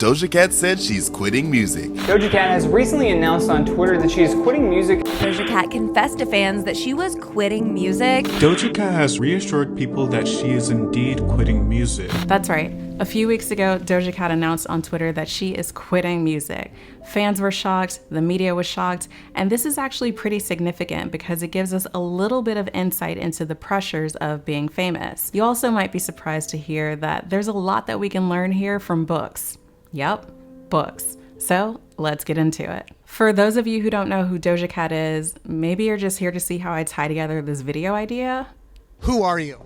Doja Cat said she's quitting music. Doja Cat has recently announced on Twitter that she is quitting music. Doja Cat confessed to fans that she was quitting music. Doja Cat has reassured people that she is indeed quitting music. That's right. A few weeks ago, Doja Cat announced on Twitter that she is quitting music. Fans were shocked, the media was shocked, and this is actually pretty significant because it gives us a little bit of insight into the pressures of being famous. You also might be surprised to hear that there's a lot that we can learn here from books. Yep, books. So let's get into it. For those of you who don't know who Doja Cat is, maybe you're just here to see how I tie together this video idea. Who are you?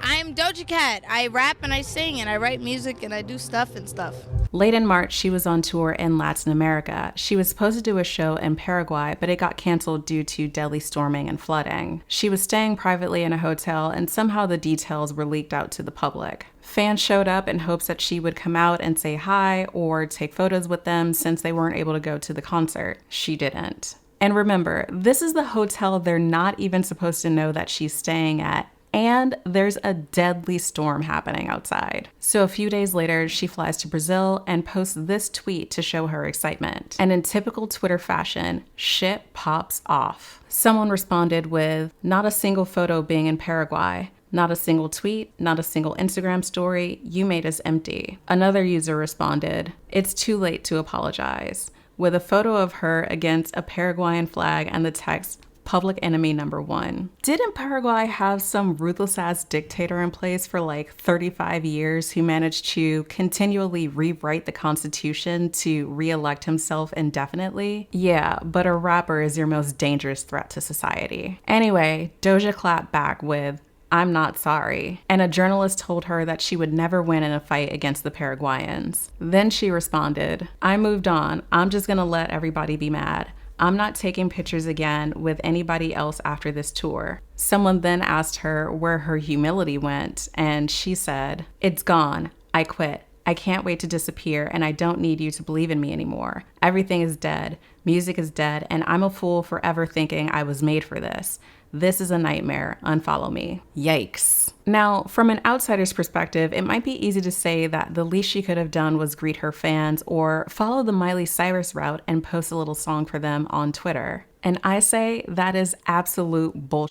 I'm Doja Cat. I rap and I sing and I write music and I do stuff and stuff. Late in March, she was on tour in Latin America. She was supposed to do a show in Paraguay, but it got canceled due to deadly storming and flooding. She was staying privately in a hotel, and somehow the details were leaked out to the public. Fans showed up in hopes that she would come out and say hi or take photos with them since they weren't able to go to the concert. She didn't. And remember, this is the hotel they're not even supposed to know that she's staying at. And there's a deadly storm happening outside. So a few days later, she flies to Brazil and posts this tweet to show her excitement. And in typical Twitter fashion, shit pops off. Someone responded with, "Not a single photo being in Paraguay. Not a single tweet, not a single Instagram story. You made us empty." Another user responded, "It's too late to apologize," with a photo of her against a Paraguayan flag and the text, "Public enemy number one." Didn't Paraguay have some ruthless ass dictator in place for like 35 years who managed to continually rewrite the constitution to re-elect himself indefinitely? Yeah, but a rapper is your most dangerous threat to society. Anyway, Doja clapped back with, "I'm not sorry." And a journalist told her that she would never win in a fight against the Paraguayans. Then she responded, "I moved on. I'm just gonna let everybody be mad. I'm not taking pictures again with anybody else after this tour." Someone then asked her where her humility went, and she said, "It's gone. I quit. I can't wait to disappear, and I don't need you to believe in me anymore. Everything is dead. Music is dead, and I'm a fool for ever thinking I was made for this. This is a nightmare. Unfollow me." Yikes. Now, from an outsider's perspective, it might be easy to say that the least she could have done was greet her fans or follow the Miley Cyrus route and post a little song for them on Twitter. And I say that is absolute bullshit.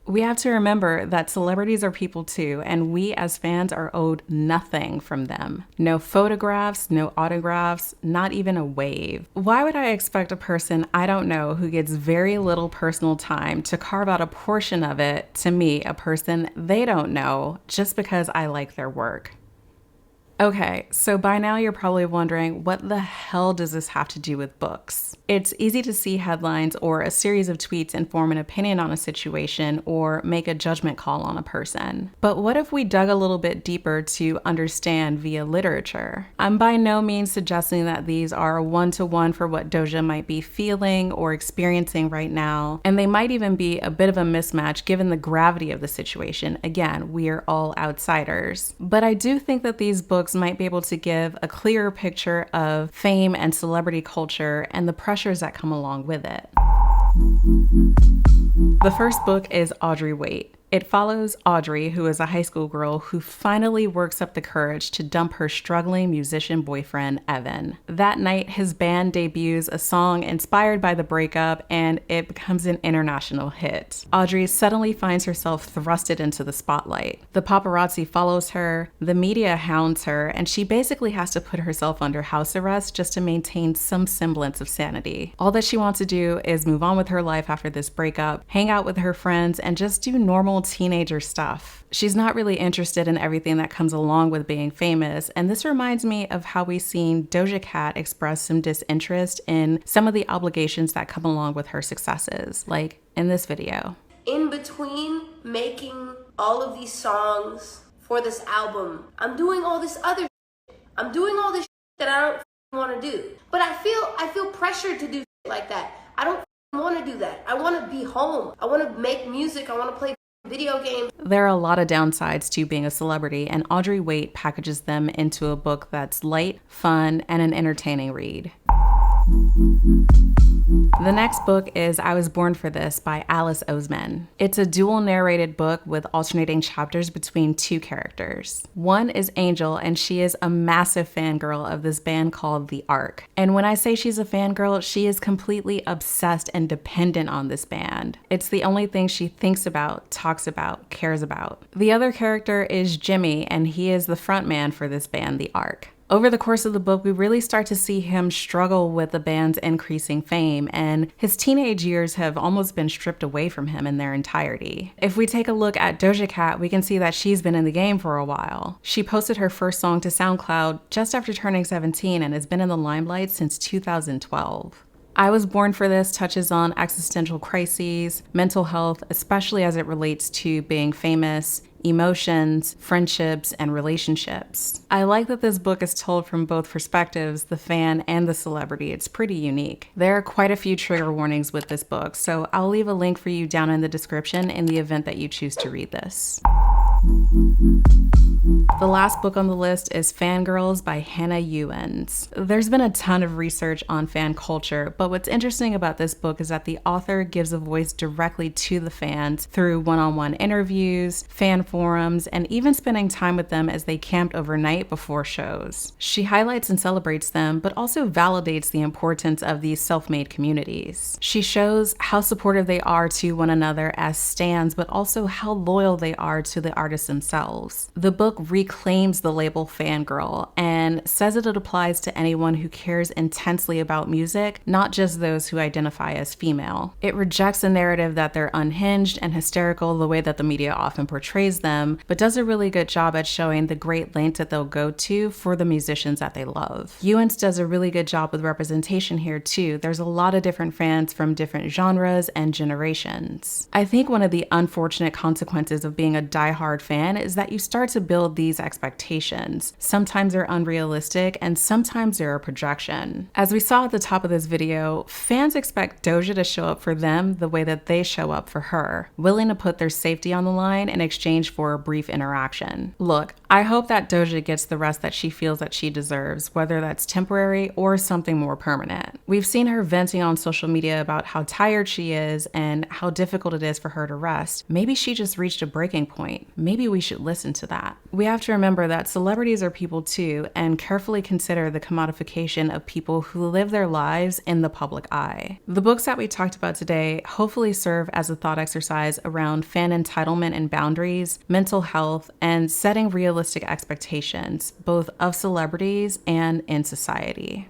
We have to remember that celebrities are people too, and we as fans are owed nothing from them. No photographs, no autographs, not even a wave. Why would I expect a person I don't know who gets very little personal time to carve out a portion of it to me, a person they don't know, just because I like their work? Okay, so by now you're probably wondering, what the hell does this have to do with books? It's easy to see headlines or a series of tweets and form an opinion on a situation or make a judgment call on a person. But what if we dug a little bit deeper to understand via literature? I'm by no means suggesting that these are a one-to-one for what Doja might be feeling or experiencing right now, and they might even be a bit of a mismatch given the gravity of the situation. Again, we are all outsiders. But I do think that these books might be able to give a clearer picture of fame and celebrity culture and the pressures that come along with it. The first book is Audrey Wait. It follows Audrey, who is a high school girl who finally works up the courage to dump her struggling musician boyfriend, Evan. That night, his band debuts a song inspired by the breakup, and it becomes an international hit. Audrey suddenly finds herself thrusted into the spotlight. The paparazzi follows her, the media hounds her, and she basically has to put herself under house arrest just to maintain some semblance of sanity. All that she wants to do is move on with her life after this breakup, hang out with her friends, and just do normal teenager stuff. She's not really interested in everything that comes along with being famous, and this reminds me of how we've seen Doja Cat express some disinterest in some of the obligations that come along with her successes, like in this video. In between making all of these songs for this album, I'm doing all this other shit. I'm doing all this shit that I don't want to do. But I feel pressured to do shit like that. I don't want to do that. I want to be home. I want to make music. I want to play video games. There are a lot of downsides to being a celebrity, and Audrey Wait packages them into a book that's light, fun, and an entertaining read. The next book is I Was Born for This by Alice Oseman. It's a dual narrated book with alternating chapters between two characters. One is Angel, and she is a massive fangirl of this band called The Ark. And when I say she's a fangirl, she is completely obsessed and dependent on this band. It's the only thing she thinks about, talks about, cares about. The other character is Jimmy, and he is the frontman for this band, The Ark. Over the course of the book, we really start to see him struggle with the band's increasing fame, and his teenage years have almost been stripped away from him in their entirety. If we take a look at Doja Cat, we can see that she's been in the game for a while. She posted her first song to SoundCloud just after turning 17 and has been in the limelight since 2012. I Was Born for This touches on existential crises, mental health, especially as it relates to being famous, emotions, friendships, and relationships. I like that this book is told from both perspectives, the fan and the celebrity. It's pretty unique. There are quite a few trigger warnings with this book, so I'll leave a link for you down in the description in the event that you choose to read this. The last book on the list is Fangirls by Hannah Ewens. There's been a ton of research on fan culture, but what's interesting about this book is that the author gives a voice directly to the fans through one-on-one interviews, fan forums, and even spending time with them as they camped overnight before shows. She highlights and celebrates them, but also validates the importance of these self-made communities. She shows how supportive they are to one another as stans, but also how loyal they are to the artists themselves. The book reclaims the label fangirl and says that it applies to anyone who cares intensely about music, not just those who identify as female. It rejects the narrative that they're unhinged and hysterical the way that the media often portrays them, but does a really good job at showing the great lengths that they'll go to for the musicians that they love. Ewens does a really good job with representation here too. There's a lot of different fans from different genres and generations. I think one of the unfortunate consequences of being a diehard fan is that you start to build these expectations. Sometimes they're unrealistic and sometimes they're a projection. As we saw at the top of this video, fans expect Doja to show up for them the way that they show up for her, willing to put their safety on the line in exchange for a brief interaction. Look, I hope that Doja gets the rest that she feels that she deserves, whether that's temporary or something more permanent. We've seen her venting on social media about how tired she is and how difficult it is for her to rest. Maybe she just reached a breaking point. Maybe we should listen to that. We have to remember that celebrities are people too, and carefully consider the commodification of people who live their lives in the public eye. The books that we talked about today hopefully serve as a thought exercise around fan entitlement and boundaries, mental health, and setting realistic expectations, both of celebrities and in society.